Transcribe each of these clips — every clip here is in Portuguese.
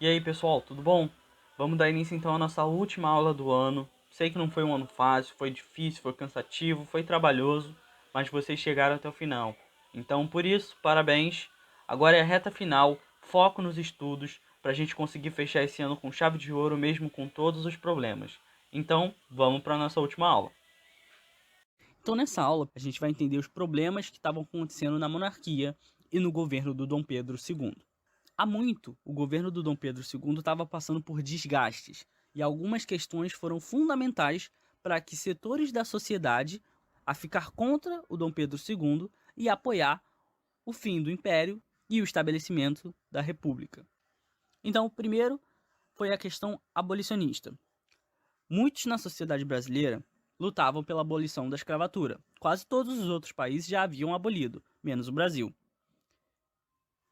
E aí pessoal, tudo bom? Vamos dar início então à nossa última aula do ano. Sei que não foi um ano fácil, foi difícil, foi cansativo, foi trabalhoso, mas vocês chegaram até o final. Então por isso, parabéns. Agora é a reta final, foco nos estudos, para a gente conseguir fechar esse ano com chave de ouro mesmo com todos os problemas. Então vamos para a nossa última aula. Então nessa aula a gente vai entender os problemas que estavam acontecendo na monarquia e no governo do Dom Pedro II. Há muito, o governo do Dom Pedro II estava passando por desgastes, e algumas questões foram fundamentais para que setores da sociedade a ficar contra o Dom Pedro II e apoiar o fim do Império e o estabelecimento da República. Então, o primeiro foi a questão abolicionista. Muitos na sociedade brasileira lutavam pela abolição da escravatura. Quase todos os outros países já haviam abolido, menos o Brasil.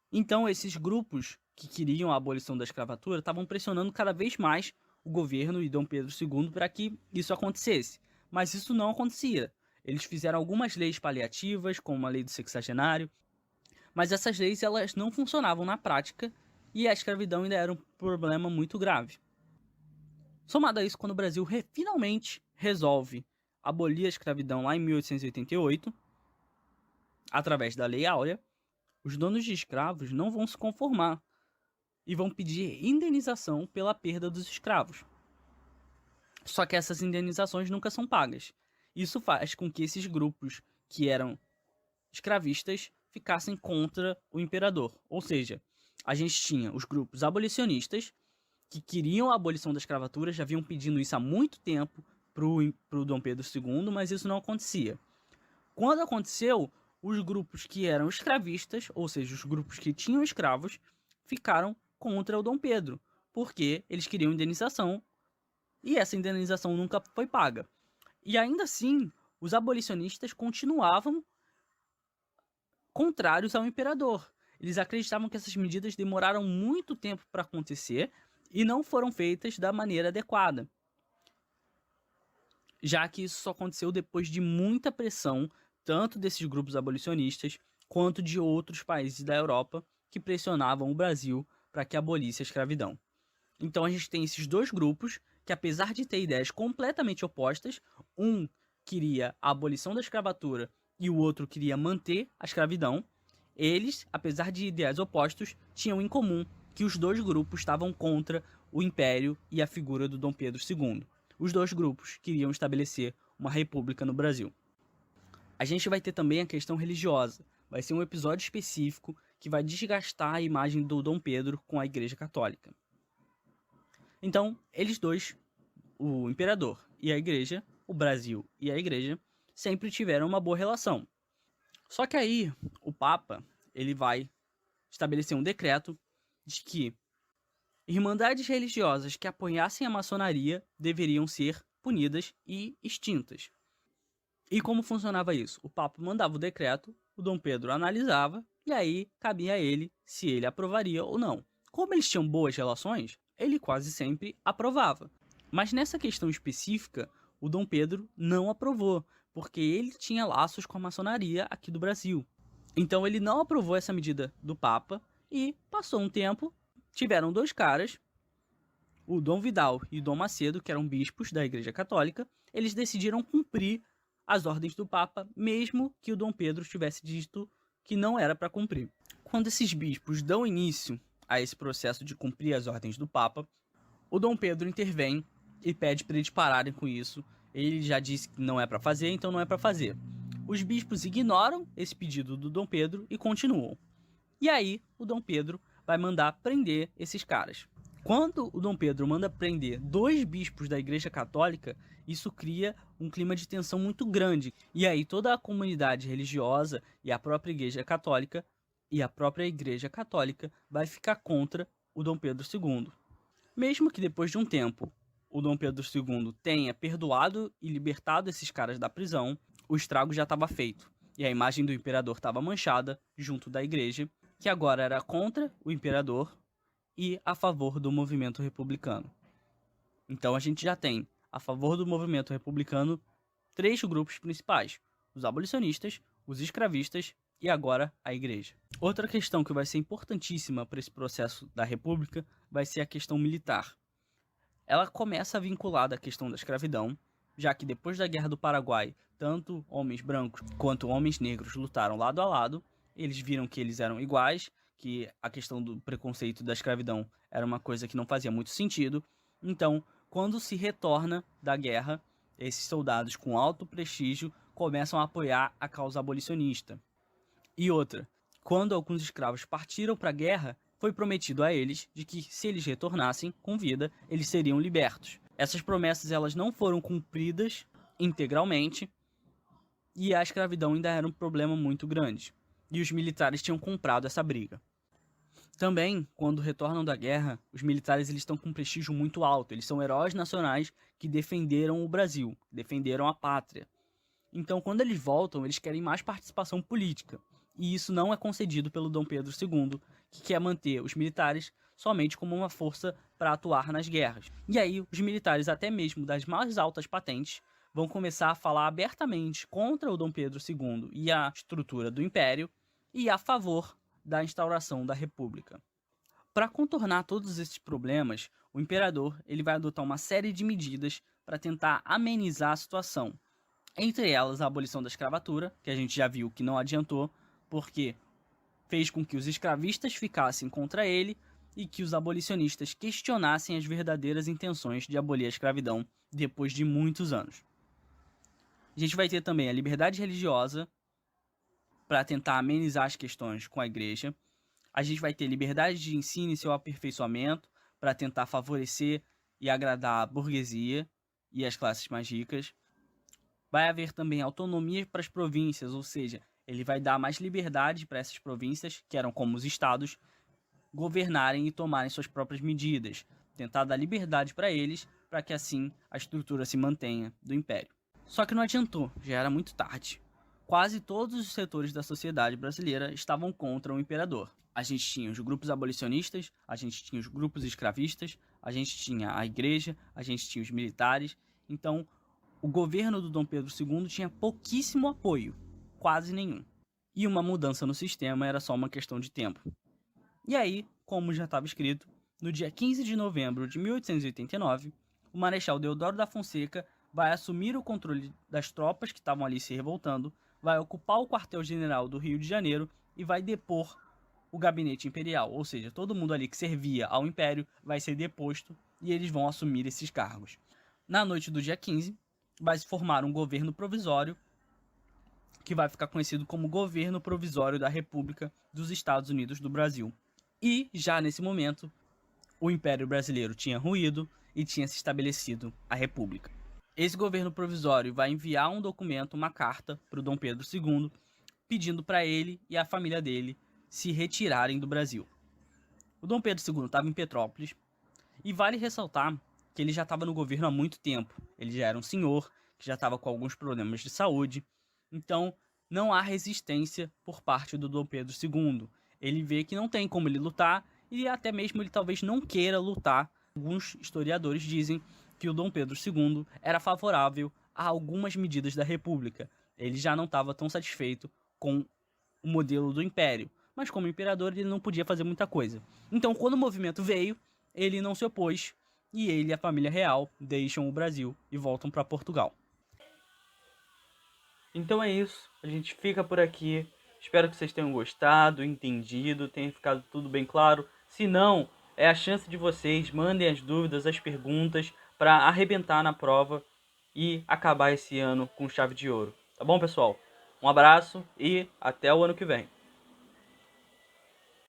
Então, esses grupos que queriam a abolição da escravatura estavam pressionando cada vez mais o governo e Dom Pedro II para que isso acontecesse. Mas isso não acontecia. Eles fizeram algumas leis paliativas, como a lei do sexagenário, mas essas leis elas não funcionavam na prática e a escravidão ainda era um problema muito grave. Somado a isso, quando o Brasil finalmente resolve abolir a escravidão lá em 1888, através da Lei Áurea, os donos de escravos não vão se conformar e vão pedir indenização pela perda dos escravos. Só que essas indenizações nunca são pagas. Isso faz com que esses grupos que eram escravistas ficassem contra o imperador. Ou seja, a gente tinha os grupos abolicionistas que queriam a abolição da escravatura, já vinham pedindo isso há muito tempo para o Dom Pedro II, mas isso não acontecia. Quando aconteceu, os grupos que eram escravistas, ou seja, os grupos que tinham escravos, ficaram contra o Dom Pedro, porque eles queriam indenização e essa indenização nunca foi paga. E ainda assim, os abolicionistas continuavam contrários ao imperador. Eles acreditavam que essas medidas demoraram muito tempo para acontecer e não foram feitas da maneira adequada, já que isso só aconteceu depois de muita pressão, tanto desses grupos abolicionistas quanto de outros países da Europa que pressionavam o Brasil para que abolisse a escravidão. Então a gente tem esses dois grupos que, apesar de ter ideias completamente opostas, um queria a abolição da escravatura e o outro queria manter a escravidão, eles, apesar de ideias opostas, tinham em comum que os dois grupos estavam contra o Império e a figura do Dom Pedro II. Os dois grupos queriam estabelecer uma república no Brasil. A gente vai ter também a questão religiosa. Vai ser um episódio específico que vai desgastar a imagem do Dom Pedro com a Igreja Católica. Então, eles dois, o imperador e a igreja, o Brasil e a igreja, sempre tiveram uma boa relação. Só que aí, o Papa, ele vai estabelecer um decreto de que irmandades religiosas que apoiassem a maçonaria deveriam ser punidas e extintas. E como funcionava isso? O Papa mandava o decreto, o Dom Pedro analisava, e aí cabia a ele se ele aprovaria ou não. Como eles tinham boas relações, ele quase sempre aprovava. Mas nessa questão específica, o Dom Pedro não aprovou, porque ele tinha laços com a maçonaria aqui do Brasil. Então ele não aprovou essa medida do Papa e passou um tempo, tiveram dois caras, o Dom Vidal e o Dom Macedo, que eram bispos da Igreja Católica, eles decidiram cumprir as ordens do Papa, mesmo que o Dom Pedro tivesse dito que não era para cumprir. Quando esses bispos dão início a esse processo de cumprir as ordens do Papa, o Dom Pedro intervém e pede para eles pararem com isso. Ele já disse que não é para fazer, então não é para fazer. Os bispos ignoram esse pedido do Dom Pedro e continuam. E aí, o Dom Pedro vai mandar prender esses caras. Quando o Dom Pedro manda prender dois bispos da Igreja Católica, isso cria um clima de tensão muito grande. E aí toda a comunidade religiosa e a própria Igreja Católica vai ficar contra o Dom Pedro II. Mesmo que depois de um tempo o Dom Pedro II tenha perdoado e libertado esses caras da prisão, o estrago já estava feito. E a imagem do imperador estava manchada junto da igreja, que agora era contra o imperador e a favor do movimento republicano. Então a gente já tem, a favor do movimento republicano, três grupos principais: os abolicionistas, os escravistas e agora a Igreja. Outra questão que vai ser importantíssima para esse processo da República vai ser a questão militar. Ela começa vinculada à questão da escravidão, já que depois da Guerra do Paraguai, tanto homens brancos quanto homens negros lutaram lado a lado, eles viram que eles eram iguais, que a questão do preconceito da escravidão era uma coisa que não fazia muito sentido. Então, quando se retorna da guerra, esses soldados com alto prestígio começam a apoiar a causa abolicionista. E outra, quando alguns escravos partiram para a guerra, foi prometido a eles de que, se eles retornassem com vida, eles seriam libertos. Essas promessas elas não foram cumpridas integralmente e a escravidão ainda era um problema muito grande. E os militares tinham comprado essa briga. Também, quando retornam da guerra, os militares eles estão com um prestígio muito alto. Eles são heróis nacionais que defenderam o Brasil, defenderam a pátria. Então, quando eles voltam, eles querem mais participação política. E isso não é concedido pelo Dom Pedro II, que quer manter os militares somente como uma força para atuar nas guerras. E aí, os militares, até mesmo das mais altas patentes, vão começar a falar abertamente contra o Dom Pedro II e a estrutura do Império e a favor da instauração da República. Para contornar todos esses problemas, o imperador ele vai adotar uma série de medidas para tentar amenizar a situação. Entre elas, a abolição da escravatura, que a gente já viu que não adiantou, porque fez com que os escravistas ficassem contra ele e que os abolicionistas questionassem as verdadeiras intenções de abolir a escravidão depois de muitos anos. A gente vai ter também a liberdade religiosa para tentar amenizar as questões com a igreja. A gente vai ter liberdade de ensino e seu aperfeiçoamento para tentar favorecer e agradar a burguesia e as classes mais ricas. Vai haver também autonomia para as províncias, ou seja, ele vai dar mais liberdade para essas províncias, que eram como os estados, governarem e tomarem suas próprias medidas, tentar dar liberdade para eles, para que assim a estrutura se mantenha do império. Só que não adiantou, já era muito tarde. Quase todos os setores da sociedade brasileira estavam contra o imperador. A gente tinha os grupos abolicionistas, a gente tinha os grupos escravistas, a gente tinha a igreja, a gente tinha os militares. Então, o governo do Dom Pedro II tinha pouquíssimo apoio, quase nenhum. E uma mudança no sistema era só uma questão de tempo. E aí, como já estava escrito, no dia 15 de novembro de 1889, o Marechal Deodoro da Fonseca vai assumir o controle das tropas que estavam ali se revoltando, vai ocupar o quartel-general do Rio de Janeiro e vai depor o gabinete imperial, ou seja, todo mundo ali que servia ao império vai ser deposto e eles vão assumir esses cargos. Na noite do dia 15, vai se formar um governo provisório que vai ficar conhecido como Governo Provisório da República dos Estados Unidos do Brasil. E, já nesse momento, o Império Brasileiro tinha ruído e tinha se estabelecido a República. Esse governo provisório vai enviar um documento, uma carta, para o Dom Pedro II, pedindo para ele e a família dele se retirarem do Brasil. O Dom Pedro II estava em Petrópolis, e vale ressaltar que ele já estava no governo há muito tempo. Ele já era um senhor, que já estava com alguns problemas de saúde, então não há resistência por parte do Dom Pedro II. Ele vê que não tem como ele lutar, e até mesmo ele talvez não queira lutar. Alguns historiadores dizem que o Dom Pedro II era favorável a algumas medidas da República. Ele já não estava tão satisfeito com o modelo do Império, mas como imperador ele não podia fazer muita coisa. Então, quando o movimento veio, ele não se opôs, e ele e a família real deixam o Brasil e voltam para Portugal. Então é isso, a gente fica por aqui. Espero que vocês tenham gostado, entendido, tenha ficado tudo bem claro. Se não, é a chance de vocês, mandem as dúvidas, as perguntas, para arrebentar na prova e acabar esse ano com chave de ouro. Tá bom, pessoal? Um abraço e até o ano que vem.